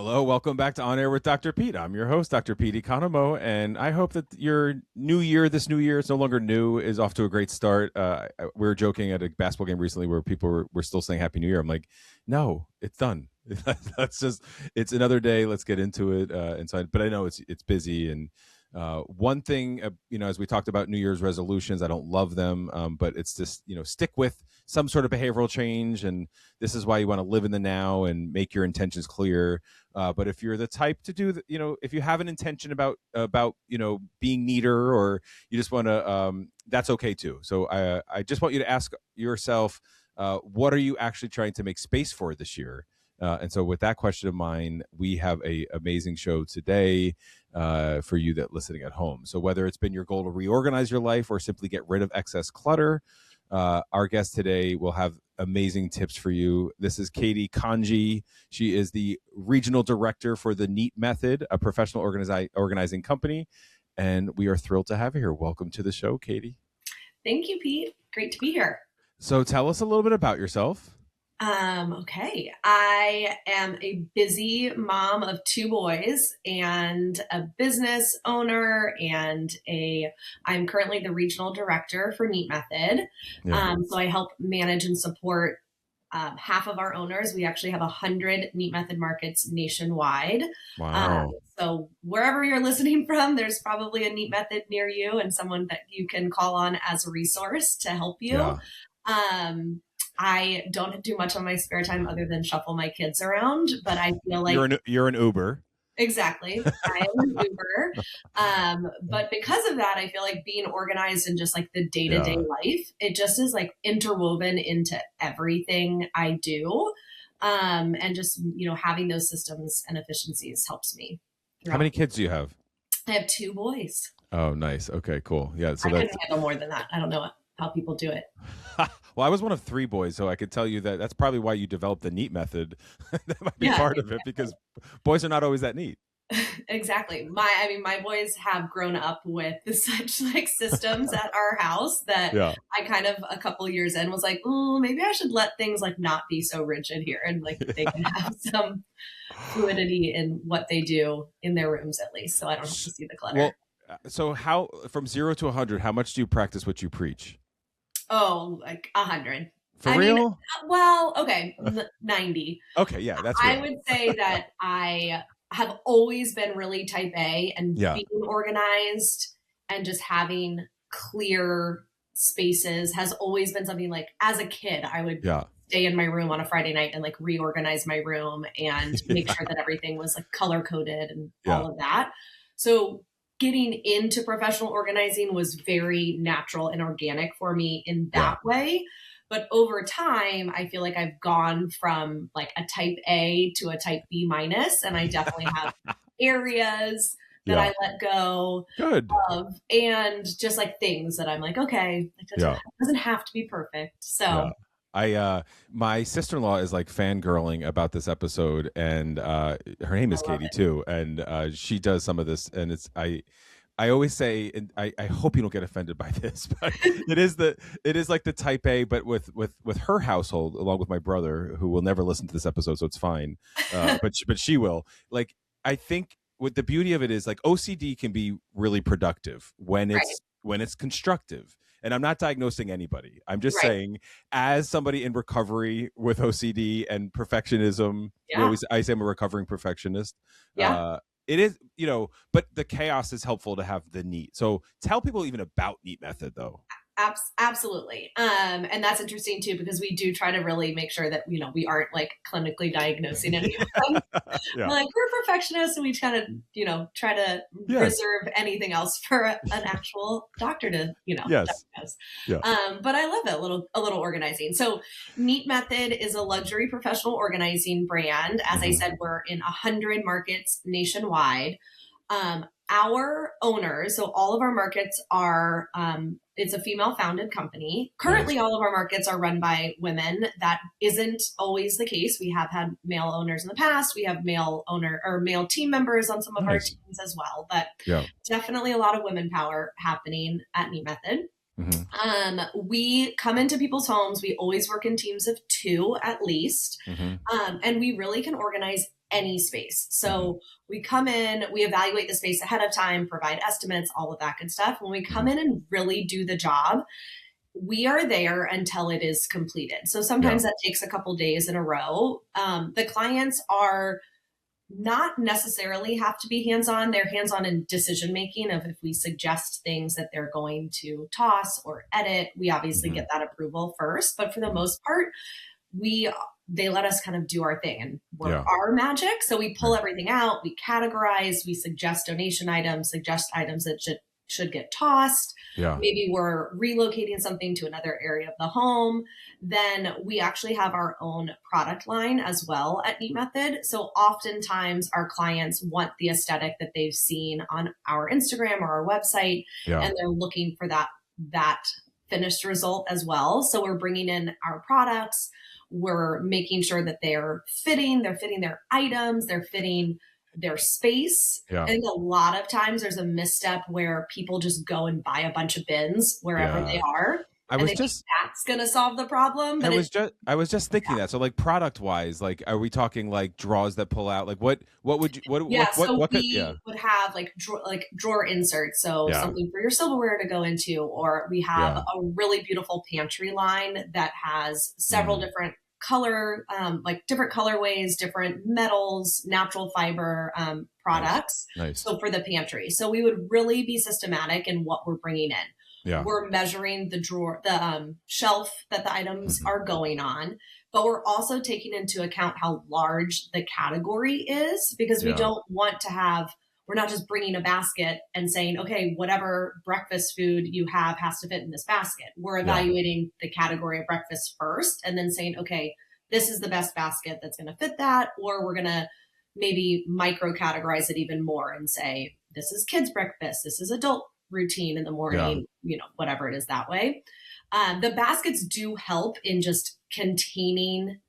Hello, welcome back to On Air with Dr. Pete. I'm your host, Dr. Pete Economo, and I hope that your this new year, it's no longer new, is off to a great start. We were joking at a basketball game recently where people were still saying Happy New Year. I'm like, no, it's done. It's another day. Let's get into it inside. But I know it's busy. And one thing, as we talked about New Year's resolutions, I don't love them, but it's just, stick with some sort of behavioral change. And this is why you want to live in the now and make your intentions clear. But if you're the type to do, if you have an intention about being neater, or you just want to, that's okay too. So I just want you to ask yourself, what are you actually trying to make space for this year? And so with that question of mine, we have a amazing show today for you that listening at home. So whether it's been your goal to reorganize your life or simply get rid of excess clutter, our guest today will have amazing tips for you. This is Katie Koentje. She is the regional director for the NEAT Method, a professional organizing company. And we are thrilled to have you here. Welcome to the show, Katie. Thank you, Pete. Great to be here. So tell us a little bit about yourself. Okay. I am a busy mom of two boys and a business owner, and I'm currently the regional director for NEAT Method. Yeah. So I help manage and support half of our owners. We actually have 100 NEAT Method markets nationwide. Wow. So wherever you're listening from, there's probably a NEAT Method near you and someone that you can call on as a resource to help you. Yeah. I don't do much on my spare time other than shuffle my kids around, but I feel like you're an Uber. Exactly. I am an Uber. But because of that, I feel like being organized in just like the day-to-day life, it just is like interwoven into everything I do. And just, having those systems and efficiencies helps me. How many kids do you have? I have two boys. Oh, nice. Okay, cool. Yeah. So I couldn't handle more than that. I don't know how people do it. Well, I was one of three boys, so I could tell you that's probably why you developed the NEAT method. That might be part of it, because boys are not always that neat. Exactly. My boys have grown up with such like systems at our house that I kind of a couple years in was like, oh, maybe I should let things like not be so rigid here, and like they can have some fluidity in what they do in their rooms at least, so I don't have to see the clutter. Well, so how from 0 to 100, how much do you practice what you preach? Oh, like 100. For real? Well, okay, 90. Okay, yeah, that's real. I would say that I have always been really type A, and being organized and just having clear spaces has always been something like as a kid, I would stay in my room on a Friday night and like reorganize my room and make sure that everything was like color coded and all of that. So getting into professional organizing was very natural and organic for me in that way. But over time, I feel like I've gone from like a type A to a type B minus, and I definitely have areas that I let go of, and just like things that I'm like, okay, it doesn't have to be perfect. So my sister-in-law is like fangirling about this episode, and her name is Katie too, and she does some of this, and I always say, and I hope you don't get offended by this, but it is like the type A, but with her household, along with my brother, who will never listen to this episode, so it's fine. But she will. Like, I think what the beauty of it is, like, OCD can be really productive when it's constructive. And I'm not diagnosing anybody. I'm just saying, as somebody in recovery with OCD and perfectionism, I say I'm a recovering perfectionist. It is, but the chaos is helpful to have the NEAT. So tell people even about NEAT Method, though. Absolutely. And that's interesting too, because we do try to really make sure that, we aren't like clinically diagnosing anyone. We're like, we're perfectionists, and we kind of, try to reserve anything else for an actual doctor to, diagnose. But I love it, a little organizing. So NEAT Method is a luxury professional organizing brand. As I said, we're in 100 markets nationwide. Our owners, so all of our markets are, it's a female founded company. Currently, all of our markets are run by women. That isn't always the case. We have had male owners in the past. We have male team members on some of our teams as well, but definitely a lot of women power happening at NEAT Method. We come into people's homes. We always work in teams of 2 at least. And we really can organize any space. So we come in, we evaluate the space ahead of time, provide estimates, all of that good stuff. When we come in and really do the job, we are there until it is completed. So sometimes that takes a couple days in a row. The clients are not necessarily have to be hands-on. They're hands-on in decision-making of if we suggest things that they're going to toss or edit, we obviously get that approval first. But for the most part, they let us kind of do our thing and work our magic. So we pull everything out, we categorize, we suggest donation items, suggest items that should get tossed. Maybe we're relocating something to another area of the home. Then we actually have our own product line as well at Neat Method. So oftentimes our clients want the aesthetic that they've seen on our Instagram or our website, and they're looking for that finished result as well. So we're bringing in our products. We're making sure that they're fitting their items, they're fitting their space. And a lot of times there's a misstep where people just go and buy a bunch of bins wherever they are. That's going to solve the problem. But I was just thinking that. So like product wise, like, are we talking like drawers that pull out? Like what would you, would have like drawer inserts. So something for your silverware to go into, or we have a really beautiful pantry line that has several different different colorways, different metals, natural fiber products. Nice. So for the pantry. So we would really be systematic in what we're bringing in. We're measuring the shelf that the items are going on, but we're also taking into account how large the category is, because we don't want to we're not just bringing a basket and saying, okay, whatever breakfast food you have has to fit in this basket. We're evaluating the category of breakfast first and then saying, okay, this is the best basket that's going to fit that. Or we're going to maybe micro categorize it even more and say, this is kids breakfast. This is adult routine in the morning, whatever it is that way. The baskets do help in just containing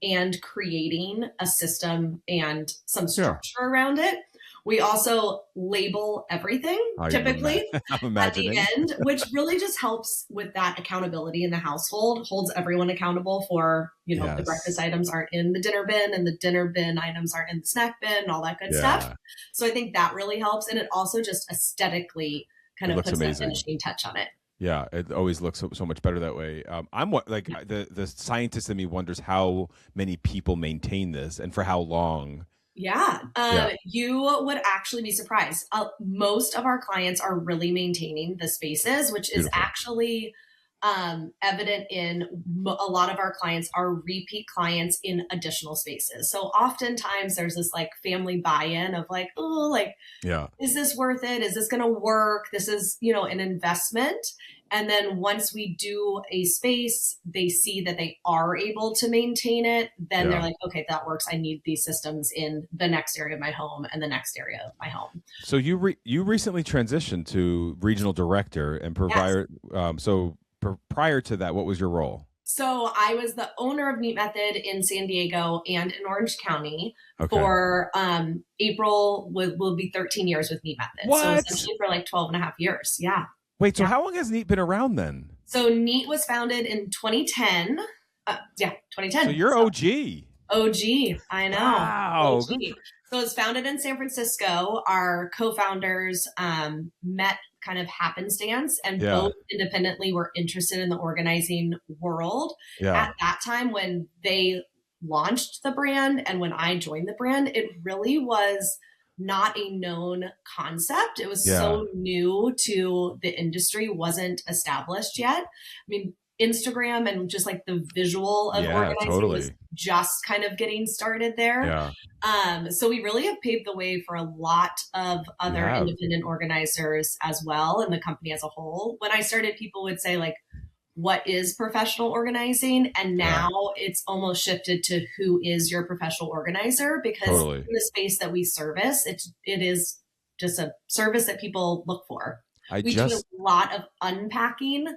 and creating a system and some structure around it. We also label everything typically at the end, which really just helps with that accountability in the household, holds everyone accountable for, the breakfast items aren't in the dinner bin and the dinner bin items aren't in the snack bin and all that good stuff. So I think that really helps. And it also just aesthetically kind of puts a finishing touch on it. Yeah, it always looks so much better that way. I'm like the scientist in me wonders how many people maintain this and for how long. You would actually be surprised. Most of our clients are really maintaining the spaces, which is actually evident in a lot of our clients are repeat clients in additional spaces. So oftentimes there's this like family buy-in of like, is this worth it? Is this going to work? This is, an investment. And then once we do a space, they see that they are able to maintain it. Then they're like, okay, that works. I need these systems in the next area of my home and the next area of my home. So you recently transitioned to regional director and provider. Prior to that, what was your role? So I was the owner of Neat Method in San Diego and in Orange County for April will be 13 years with Neat Method. What? So essentially for like 12 and a half years. Yeah. Wait, so how long has Neat been around then? So Neat was founded in 2010. 2010. So you're OG. OG, I know. Wow. OG. So it was founded in San Francisco. Our co-founders met kind of happenstance and both independently were interested in the organizing world. At that time when they launched the brand and when I joined the brand, it really was not a known concept. It was so new to the industry, wasn't established yet. I mean, Instagram and just like the visual of organizing was just kind of getting started there. So we really have paved the way for a lot of other independent organizers as well, and the company as a whole. When I started, people would say like, what is professional organizing? And now it's almost shifted to who is your professional organizer, because in the space that we service, it is just a service that people look for. We do a lot of unpacking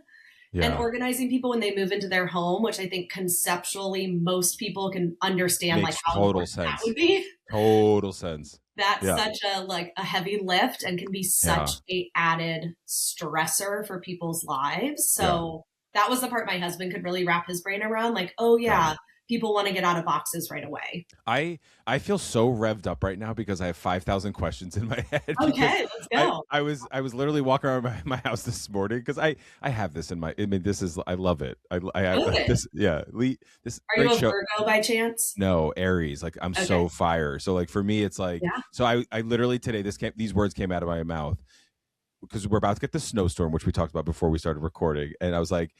and organizing people when they move into their home, which I think conceptually most people can understand. Makes like how total sense. That would be. Total sense. That's such a heavy lift and can be such a added stressor for people's lives. So that was the part my husband could really wrap his brain around. Like, people want to get out of boxes right away. I feel so revved up right now because I have 5,000 questions in my head. Okay, let's go. I was literally walking around my house this morning because I have this in my. I mean, this is I love it. I have this. Yeah, this. Are you a Virgo by chance? No, Aries. Like I'm so fire. So like for me, it's like so I literally today these words came out of my mouth because we're about to get the snowstorm, which we talked about before we started recording, and I was like,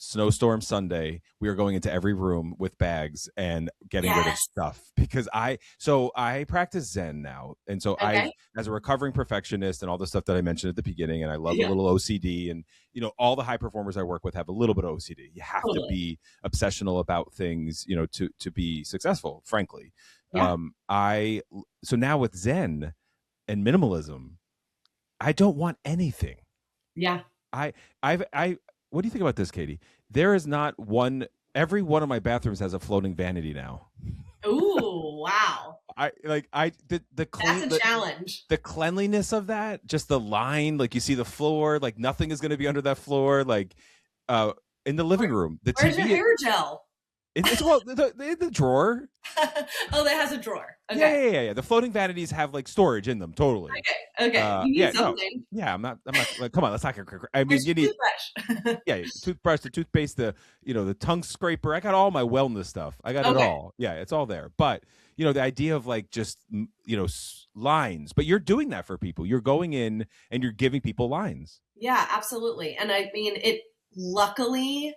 snowstorm Sunday, we are going into every room with bags and getting rid of stuff because I practice Zen now. And so I, as a recovering perfectionist and all the stuff that I mentioned at the beginning, and I love a little OCD, and, you know, all the high performers I work with have a little bit of OCD. You have to be obsessional about things, you know, to be successful, frankly. So now with Zen and minimalism, I don't want anything. Yeah. What do you think about this, Katie? There is not one. Every one of my bathrooms has a floating vanity now. Ooh, wow! That's a challenge. The cleanliness of that, just the line, like you see the floor, like nothing is going to be under that floor. Like in the living room, the where's TV, your hair gel? It's well the drawer. Oh, that has a drawer. Okay. Yeah. The floating vanities have like storage in them. Totally. Okay. You need something. No, I'm not. Like, come on, let's not get. I mean, you need toothbrush. Toothbrush, the toothpaste, the tongue scraper. I got all my wellness stuff. I got it all. Yeah, it's all there. But the idea of like just lines. But you're doing that for people. You're going in and you're giving people lines. Yeah, absolutely. And I mean, luckily,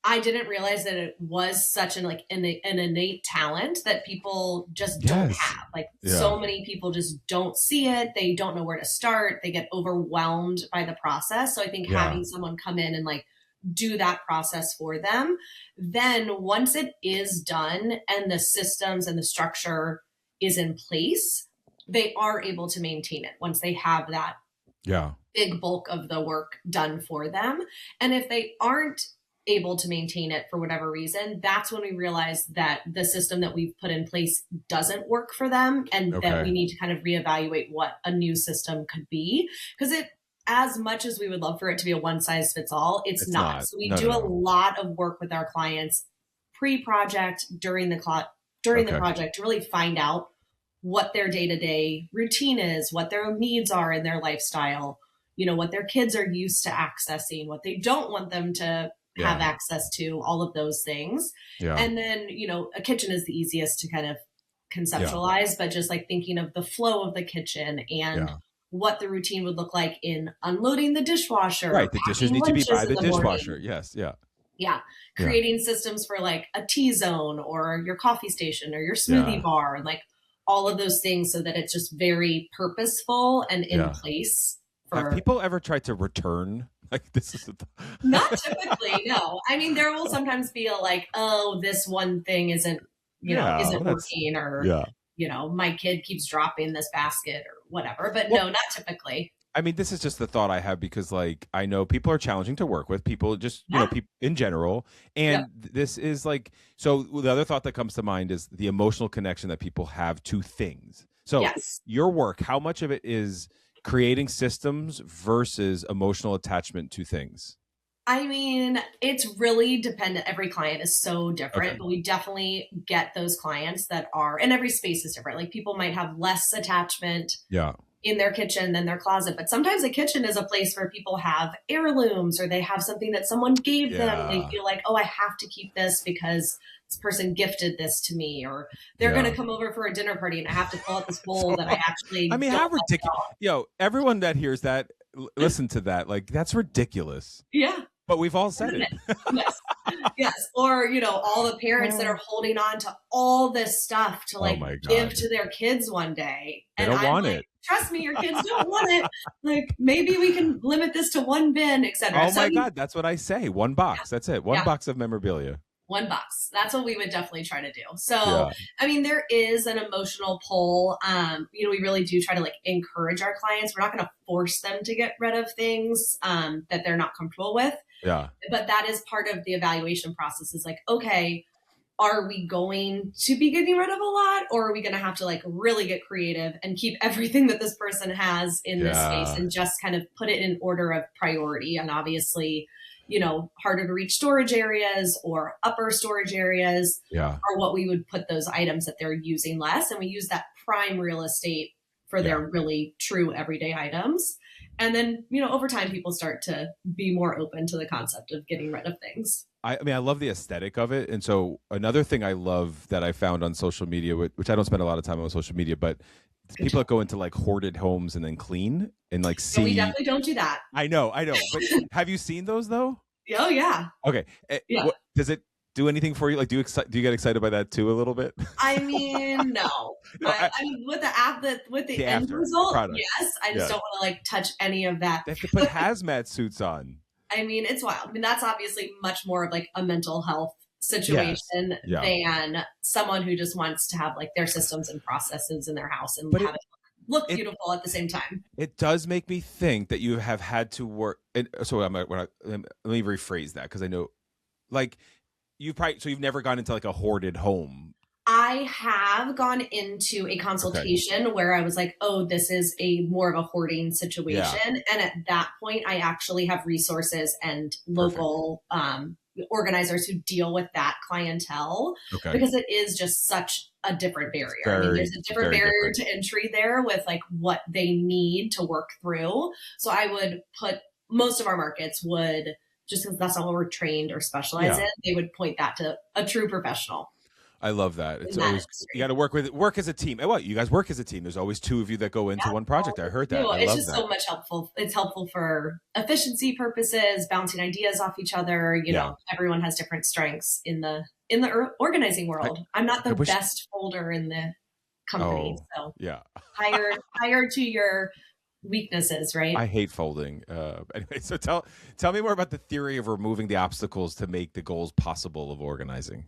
I didn't realize that it was such an innate talent that people just don't have. Like so many people just don't see it. They don't know where to start. They get overwhelmed by the process. So I think having someone come in and like do that process for them, then once it is done and the systems and the structure is in place, they are able to maintain it once they have that big bulk of the work done for them. And if they aren't able to maintain it for whatever reason, that's when we realize that the system that we've put in place doesn't work for them, and that we need to kind of reevaluate what a new system could be. Because as much as we would love for it to be a one size fits all, it's not. So we do a lot of work with our clients pre-project, during the project, to really find out what their day-to-day routine is, what their needs are in their lifestyle, what their kids are used to accessing, what they don't want them to have access to, all of those things. And then, a kitchen is the easiest to kind of conceptualize, but just like thinking of the flow of the kitchen and what the routine would look like in unloading the dishwasher. Right. The dishes need to be by the dishwasher. Morning. Yes. Yeah. Yeah. Creating systems for like a tea zone or your coffee station or your smoothie bar, and like all of those things, so that it's just very purposeful and in place. Have people ever tried to return? Like this is not typically, no. I mean, there will sometimes be a like, oh, this one thing isn't working, or my kid keeps dropping this basket or whatever. But no, not typically. I mean, this is just the thought I have because, like, I know people are challenging to work with. People just, people in general, and this is like. So the other thought that comes to mind is the emotional connection that people have to things. So your work, how much of it is creating systems versus emotional attachment to things? I mean, it's really dependent. Every client is so different, but we definitely get those clients that are, and every space is different. Like people might have less attachment in their kitchen than their closet, but sometimes a kitchen is a place where people have heirlooms, or they have something that someone gave them. They feel like, oh, I have to keep this because this person gifted this to me, or they're going to come over for a dinner party and I have to pull out this bowl that I actually I mean, how ridiculous. Everyone that hears that, listen to that. Like, that's ridiculous. Yeah. But we've all said it. Yes. Or, all the parents that are holding on to all this stuff to like give to their kids one day. They don't want it. Trust me, your kids don't want it. Like, maybe we can limit this to one bin, etc. Oh my God. That's what I say. One box. That's it. One box of memorabilia. One box. That's what we would definitely try to do. So, I mean, there is an emotional pull. We really do try to like encourage our clients. We're not going to force them to get rid of things that they're not comfortable with. Yeah. But that is part of the evaluation process, is like, okay, are we going to be getting rid of a lot, or are we going to have to like really get creative and keep everything that this person has in this space and just kind of put it in order of priority? And obviously, harder to reach storage areas or upper storage areas Yeah. are what we would put those items that they're using less. And we use that prime real estate for Yeah. their really true everyday items. And then, over time, people start to be more open to the concept of getting rid of things. I mean, I love the aesthetic of it. And so another thing I love that I found on social media, which I don't spend a lot of time on social media, but people that go into like hoarded homes and then clean and like see. No, we definitely don't do that. I know. But have you seen those though? Oh yeah. Okay. Yeah. Does it do anything for you? Like, do you get excited by that too a little bit? I mean, no. I mean, with the app, with the end result, yes. I just don't want to like touch any of that. They have to put hazmat suits on. I mean, it's wild. I mean, that's obviously much more of like a mental health situation than someone who just wants to have like their systems and processes in their house and have it look beautiful at the same time. It does make me think that you have had to work. So let me rephrase that, because I know, like, you've never gone into like a hoarded home. I have gone into a consultation where I was like, oh, this is more of a hoarding situation. Yeah. And at that point, I actually have resources and local organizers who deal with that clientele, because it is just such a different barrier. There's a different barrier to entry there with like what they need to work through. So I would put, most of our markets would, just because that's not what we're trained or specialize in, they would point that to a true professional. I love that. It's always, you got to work as a team. And you guys work as a team. There's always two of you that go into one project. I heard that. It's just so much helpful. It's helpful for efficiency purposes, bouncing ideas off each other. You know, everyone has different strengths in the organizing world. I'm not the best folder in the company. So hire to your weaknesses, right? I hate folding. Anyway, so tell me more about the theory of removing the obstacles to make the goals possible of organizing.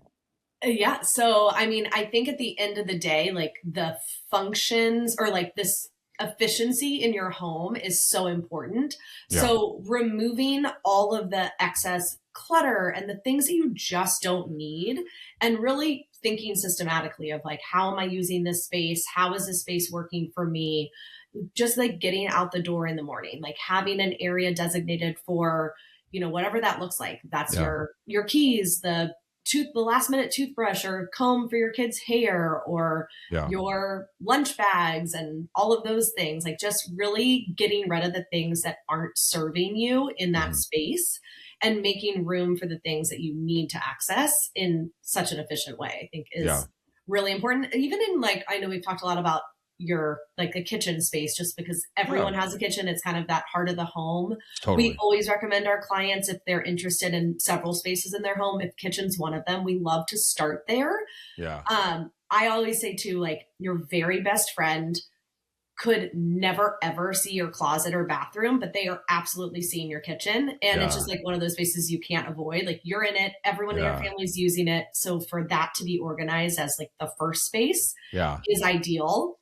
Yeah. So, I mean, I think at the end of the day, like the functions or like this efficiency in your home is so important. Yeah. So removing all of the excess clutter and the things that you just don't need, and really thinking systematically of like, how am I using this space? How is this space working for me? Just like getting out the door in the morning, like having an area designated for, whatever that looks like. That's your keys, the last minute toothbrush or comb for your kids' hair, or your lunch bags and all of those things. Like just really getting rid of the things that aren't serving you in that space and making room for the things that you need to access in such an efficient way, I think is really important. Even in like, I know we've talked a lot about your like a kitchen space, just because everyone has a kitchen. It's kind of that heart of the home. Totally. We always recommend our clients, if they're interested in several spaces in their home, if kitchen's one of them, we love to start there. Yeah. I always say too, like your very best friend could never ever see your closet or bathroom, but they are absolutely seeing your kitchen. And it's just like one of those spaces you can't avoid. Like you're in it, everyone in your family's using it. So for that to be organized as like the first space is ideal.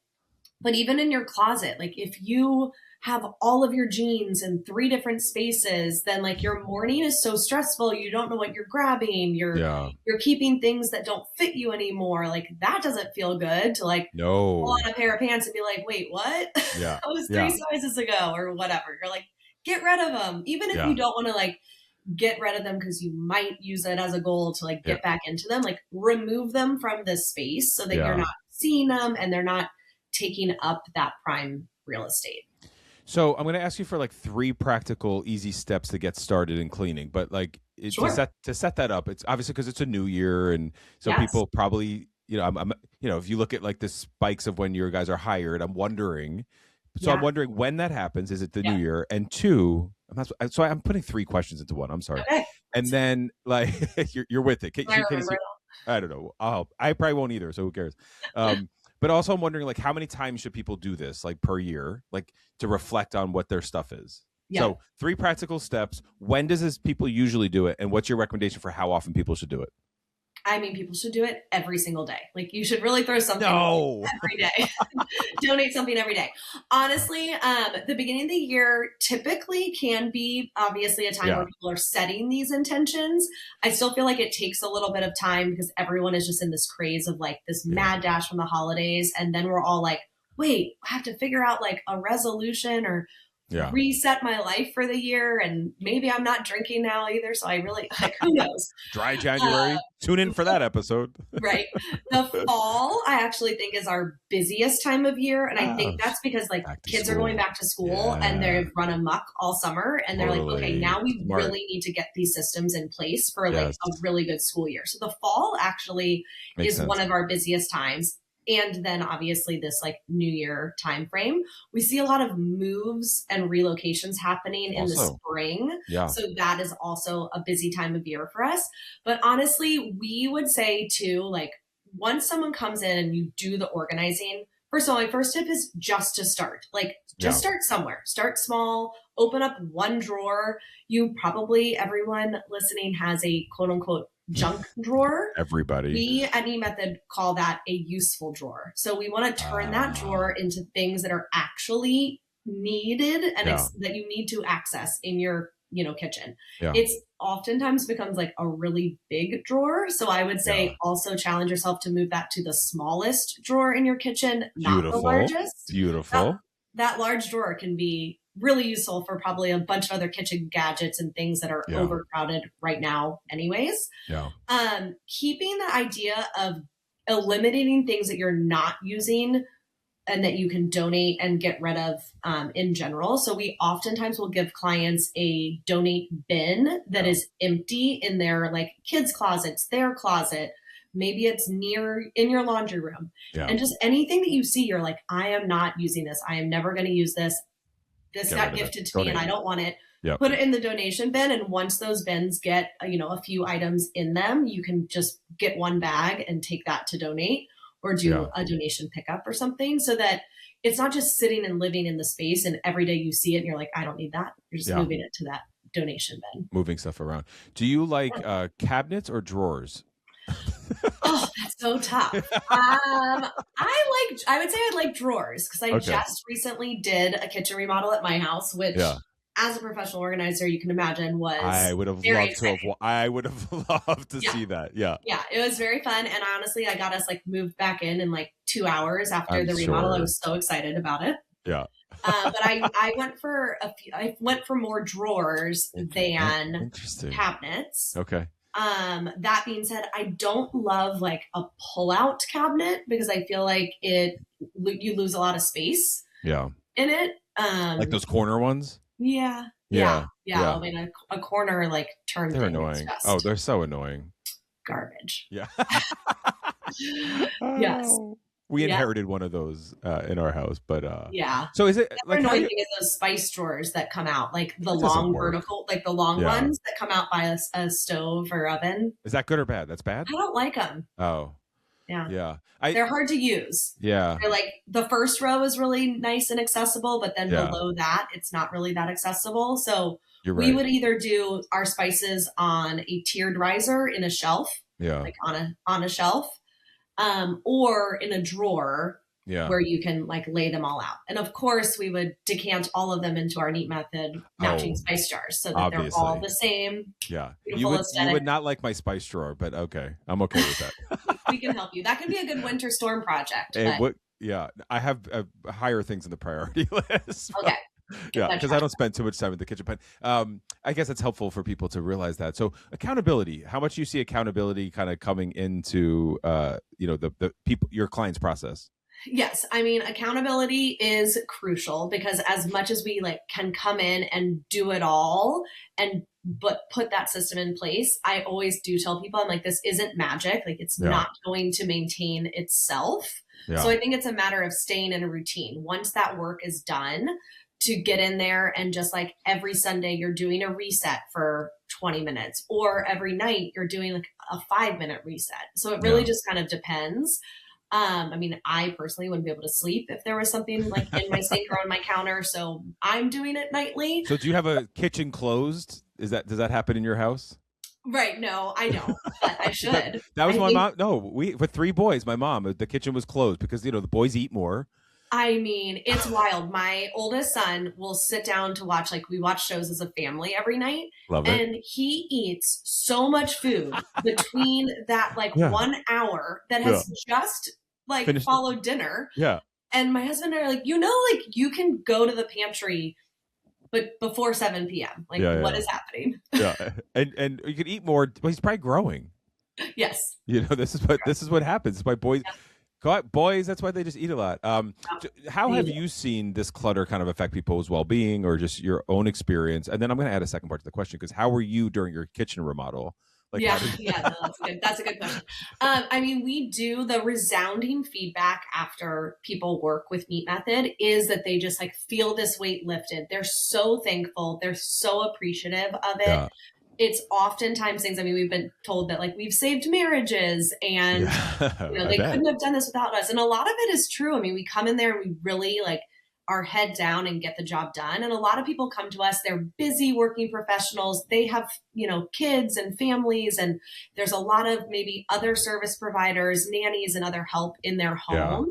But even in your closet, like if you have all of your jeans in 3 different spaces, then like your morning is so stressful. You don't know what you're grabbing. You're keeping things that don't fit you anymore. Like that doesn't feel good to like pull on a pair of pants and be like, wait, what? Yeah. That was 3 sizes ago or whatever. You're like, get rid of them. Even if you don't want to like get rid of them because you might use it as a goal to like get back into them, like remove them from this space so that you're not seeing them and they're not taking up that prime real estate. So I'm going to ask you for like 3 practical, easy steps to get started in cleaning. But like to set that up, it's obviously because it's a new year, and so people probably, I'm if you look at like the spikes of when your guys are hired, I'm wondering. So I'm wondering when that happens. Is it the new year? And 2, so I'm putting 3 questions into one. I'm sorry. Okay. And then like you're with it. I don't know. I'll help. I probably won't either. So who cares? But also I'm wondering, like, how many times should people do this, like per year, like to reflect on what their stuff is? Yeah. So 3 practical steps. When does people usually do it? And what's your recommendation for how often people should do it? I mean, people should do it every single day. Like you should really throw something every day. Donate something every day. Honestly, the beginning of the year typically can be obviously a time where people are setting these intentions. I still feel like it takes a little bit of time because everyone is just in this craze of like this mad dash from the holidays. And then we're all like, wait, I have to figure out like a resolution or reset my life for the year, and maybe I'm not drinking now either. So I really, like, who knows? Dry January. Tune in for that episode. Right. The fall, I actually think, is our busiest time of year. And I think that's because, like, kids are going back to school and they've run amok all summer. And they're like, okay, now we really need to get these systems in place for like a really good school year. So the fall actually is one of our busiest times. And then obviously this like New Year time frame, we see a lot of moves and relocations happening in the spring. So that is also a busy time of year for us. But honestly, we would say too, like, once someone comes in and you do the organizing, first of all, my first tip is just to start. Like, just start somewhere. Start small, open up one drawer. You probably, everyone listening has a quote unquote junk drawer. Everybody. We at Neat Method call that a useful drawer. So we want to turn that drawer into things that are actually needed and that you need to access in your, kitchen. It's oftentimes becomes like a really big drawer. So I would say also challenge yourself to move that to the smallest drawer in your kitchen, not the largest. Beautiful. That large drawer can be really useful for probably a bunch of other kitchen gadgets and things that are overcrowded right now anyways. Keeping the idea of eliminating things that you're not using and that you can donate and get rid of in general. So we oftentimes will give clients a donate bin that is empty in their like kids' closets, their closet. Maybe it's near in your laundry room. And just anything that you see, you're like, I am not using this. I am never going to use this. This got gifted to me and I don't want it. Put it in the donation bin. And once those bins get, a few items in them, you can just get one bag and take that to donate or do a donation pickup or something, so that it's not just sitting and living in the space and every day you see it and you're like, I don't need that. You're just moving it to that donation bin. Moving stuff around. Do you like cabinets or drawers? Oh, that's so tough. I would say I like drawers, because I just recently did a kitchen remodel at my house, which as a professional organizer, you can imagine was I would have loved to see that. Yeah, it was very fun. And honestly, I got us like moved back in like 2 hours after the remodel. I was so excited about it. But I went for more drawers than cabinets. Okay. That being said, I don't love like a pull-out cabinet, because I feel like you lose a lot of space in it. Like those corner ones? Yeah. I mean, a corner like turn. They're annoying. Oh, they're so annoying. Garbage. Yeah. Yes. We inherited one of those in our house, but So is it the annoying thing is those spice drawers that come out, like the long vertical, like the long ones that come out by a stove or oven. Is that good or bad? That's bad? I don't like them. Oh. Yeah. They're hard to use. Yeah. They're like, the first row is really nice and accessible, but then below that, it's not really that accessible. So we would either do our spices on a tiered riser in a shelf, like on a shelf, or in a drawer where you can like lay them all out. And of course we would decant all of them into our Neat Method matching spice jars, so that they're all the same. You would not like my spice drawer, but okay. I'm okay with that. We can help you. That could be a good winter storm project. I have higher things in the priority list. Okay. Because I don't spend too much time in the kitchen. But I guess it's helpful for people to realize that. So accountability, how much do you see accountability kind of coming into the people, your clients' process? Yes. I mean, accountability is crucial, because as much as we like can come in and do it all but put that system in place, I always do tell people, I'm like, this isn't magic. Like, it's not going to maintain itself. So I think it's a matter of staying in a routine. Once that work is done, to get in there and just like every Sunday you're doing a reset for 20 minutes, or every night you're doing like a 5-minute reset. So it really just kind of depends. I mean, I personally wouldn't be able to sleep if there was something like in my sink or on my counter. So I'm doing it nightly. So do you have a kitchen closed? Does that happen in your house? Right. No, I know, but I should. That was my mom. No, with 3 boys, my mom, the kitchen was closed because, the boys eat more. I mean, it's wild. My oldest son will sit down to watch, like we watch shows as a family every night. Love it. And he eats so much food between that 1 hour that has just followed dinner. Yeah. And my husband and I are like, you can go to the pantry but before 7 p.m. Like, what is happening? Yeah, and you can eat more. Well, he's probably growing. Yes. This is what happens. It's why boys. Boys, that's why they just eat a lot. How have you seen this clutter kind of affect people's well-being or just your own experience? And then I'm going to add a second part to the question, because how were you during your kitchen remodel? Like, no, that's a good question. I mean, we do the resounding feedback after people work with Meat Method is that they just like feel this weight lifted. They're so thankful. They're so appreciative of it. Yeah. It's oftentimes things, I mean, we've been told that like we've saved marriages and they couldn't have done this without us. And a lot of it is true. I mean, we come in there and we really like our head down and get the job done. And a lot of people come to us, they're busy working professionals. They have, kids and families, and there's a lot of maybe other service providers, nannies and other help in their home.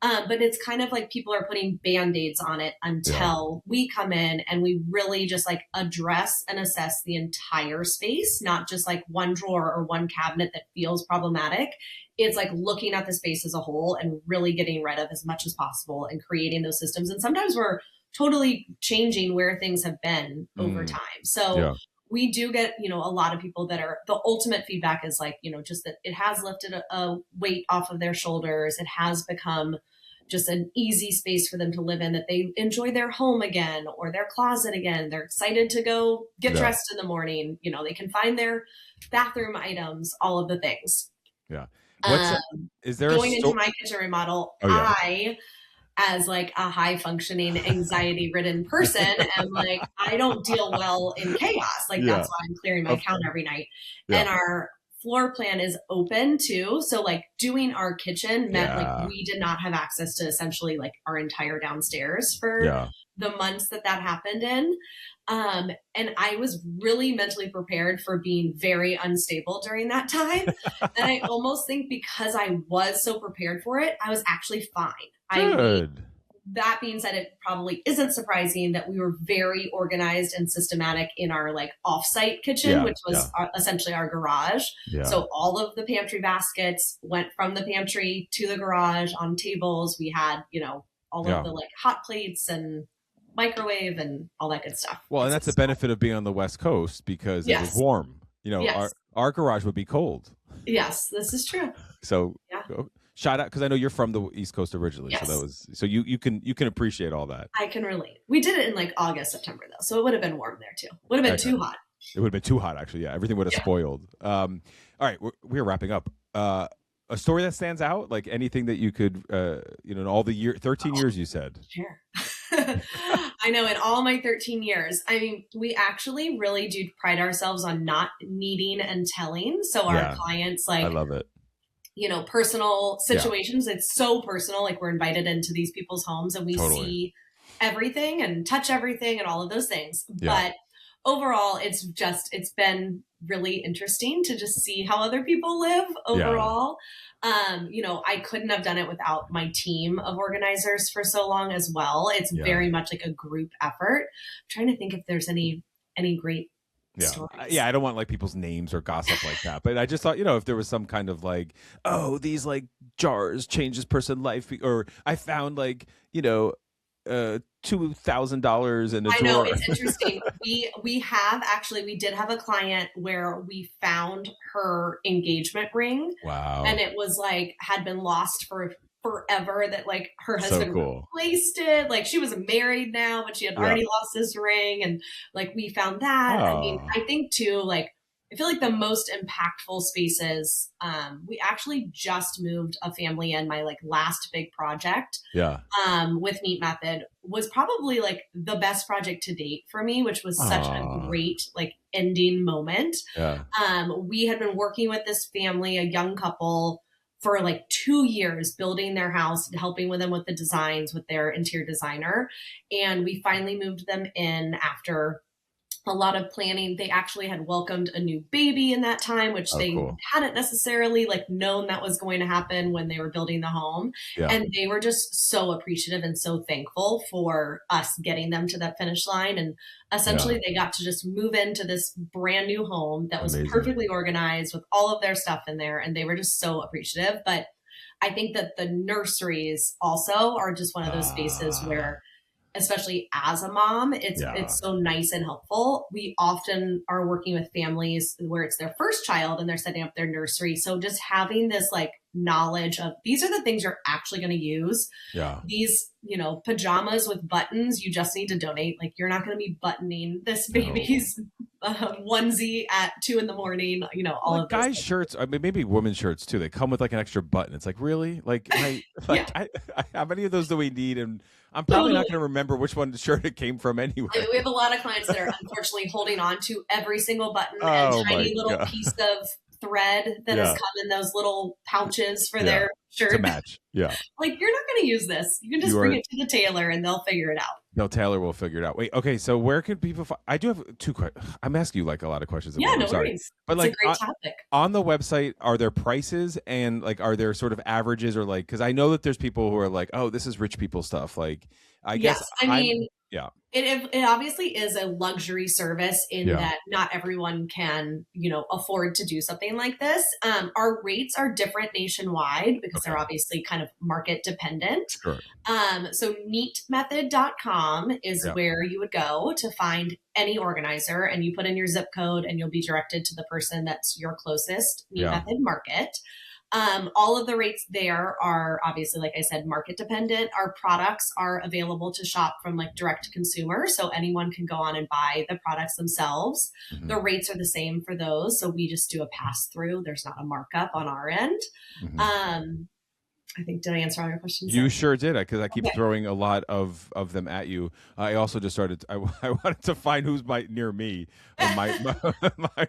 Yeah. But it's kind of like people are putting Band-Aids on it until we come in and we really just like address and assess the entire space, not just like one drawer or one cabinet that feels problematic. It's like looking at the space as a whole and really getting rid of as much as possible and creating those systems. And sometimes we're totally changing where things have been over time. So we do get, a lot of people that are, the ultimate feedback is like, just that it has lifted a weight off of their shoulders. It has become just an easy space for them to live in, that they enjoy their home again or their closet again. They're excited to go get dressed in the morning. They can find their bathroom items, all of the things. Yeah. Is there going into my kitchen remodel? I, as like a high functioning, anxiety ridden person, am like, I don't deal well in chaos. Like that's why I'm clearing my count every night. And our floor plan is open too. So like doing our kitchen meant like we did not have access to essentially like our entire downstairs for the months that happened in. And I was really mentally prepared for being very unstable during that time. And I almost think because I was so prepared for it, I was actually fine. Good. That being said, it probably isn't surprising that we were very organized and systematic in our like offsite kitchen, which was essentially our garage. Yeah. So all of the pantry baskets went from the pantry to the garage on tables. We had, all of the like hot plates and microwave and all that good stuff. Well, and that's the benefit of being on the West Coast because it was warm. Our garage would be cold. Yes, this is true. So shout out, because I know you're from the East Coast originally. Yes. So you can appreciate all that. I can relate. We did it in like August, September though, so it would have been warm there too. Would have been too hot. It would have been too hot actually. Yeah, everything would have spoiled. All right, we're wrapping up. A story that stands out, like anything that you could, in all the 13 years you said. Sure. I know, in all my 13 years, I mean, we actually really do pride ourselves on not needing and telling. So our clients, like, I love it. Personal situations. It's so personal. Like we're invited into these people's homes and we see everything and touch everything and all of those things. Yeah. But overall, it's been really interesting to just see how other people live overall. I couldn't have done it without my team of organizers for so long as well. It's very much like a group effort. I'm trying to think if there's any great stories. Yeah, I don't want like people's names or gossip like that. But I just thought, if there was some kind of like, oh, these like jars change this person's life, or I found like, $2,000 in a drawer. I know, it's interesting. We did have a client where we found her engagement ring. Wow. And it was like had been lost for forever, that like her husband replaced it. Like she was married now, but she had already lost this ring. And like we found that. I mean, I think too, like I feel like the most impactful spaces, we actually just moved a family in. My like last big project with Meat Method was probably like the best project to date for me, which was such a great like ending moment. Yeah. We had been working with this family, a young couple, for like 2 years, building their house and helping with them with the designs with their interior designer. And we finally moved them in after a lot of planning. They actually had welcomed a new baby in that time, which they hadn't necessarily like known that was going to happen when they were building the home. Yeah. And they were just so appreciative and so thankful for us getting them to that finish line. And essentially they got to just move into this brand new home that was perfectly organized with all of their stuff in there. And they were just so appreciative. But I think that the nurseries also are just one of those spaces where especially as a mom, it's so nice and helpful. We often are working with families where it's their first child and they're setting up their nursery. So just having this like knowledge of these are the things you're actually going to use. Yeah. These, pajamas with buttons, you just need to donate. Like you're not going to be buttoning this baby's onesie at 2 a.m. All like of guys' shirts. I mean, maybe women's shirts too. They come with like an extra button. It's like, really? Like, how many of those do we need? And I'm probably not going to remember which one shirt it came from anyway. We have a lot of clients that are unfortunately holding on to every single button and tiny little piece of thread that has come in those little pouches for their shirt to match. Yeah. Like, you're not going to use this. You can just bring it to the tailor and they'll figure it out. No, Taylor will figure it out. Wait, okay. So where can people I do have 2 questions. I'm asking you like a lot of questions. Yeah, no worries. But it's like a great topic. On the website, are there prices and like, are there sort of averages or like, cause I know that there's people who are like, oh, this is rich people stuff. Like, I guess. It obviously is a luxury service in that not everyone can, afford to do something like this. Our rates are different nationwide because they're obviously kind of market dependent. Sure. So neatmethod.com is where you would go to find any organizer, and you put in your zip code and you'll be directed to the person that's your closest Neat Method market. All of the rates there are obviously, like I said, market dependent. Our products are available to shop from like direct to consumer. So anyone can go on and buy the products themselves. Mm-hmm. The rates are the same for those. So we just do a pass through. There's not a markup on our end. Mm-hmm. I think, did I answer all your questions? You sure did, because I keep throwing a lot of them at you. I also just started, I wanted to find who's near me in my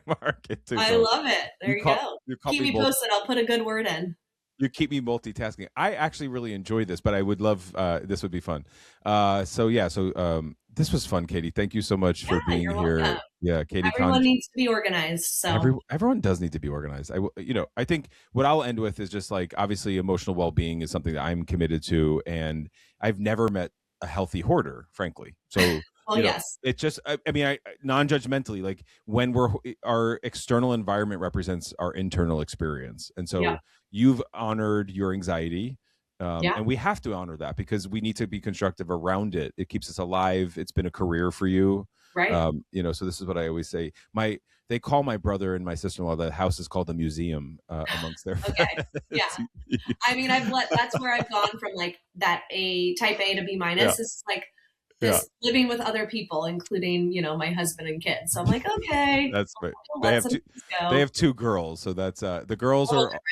market too. I love it. There you go. Keep me posted. I'll put a good word in. You keep me multitasking. I actually really enjoyed this, but I would love, this would be fun. This was fun, Katie. Thank you so much for being here. Welcome. Yeah, Katie. Everyone needs to be organized. So everyone does need to be organized. I think what I'll end with is just like, obviously emotional well-being is something that I'm committed to, and I've never met a healthy hoarder, frankly. So yes, it just, I non-judgmentally, like when our external environment represents our internal experience. And so you've honored your anxiety. And we have to honor that because we need to be constructive around it. It keeps us alive. It's been a career for you. Right. So this is what I always say. They call my brother and my sister-in-law, the house is called a museum amongst their friends. Yeah. I mean, that's where I've gone from like that type A to B minus. It's like this living with other people, including, my husband and kids. So I'm like, okay. That's right. They have 2 girls. So that's the girls are different.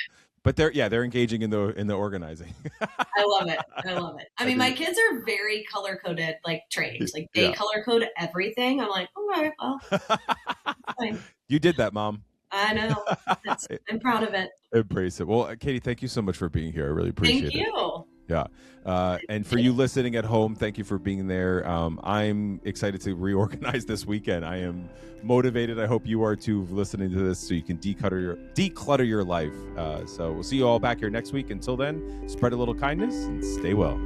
But they're engaging in the organizing. I love it. I mean, my kids are very color coded, like trained. Like they color code everything. I'm like, okay, well, fine. You did that, Mom. I know. I'm proud of it. Embrace it. Well, Katie, thank you so much for being here. I really appreciate it. Thank you. Yeah. And for you listening at home, thank you for being there. I'm excited to reorganize this weekend. I am motivated. I hope you are too, listening to this, so you can declutter your life. So we'll see you all back here next week. Until then, spread a little kindness and stay well.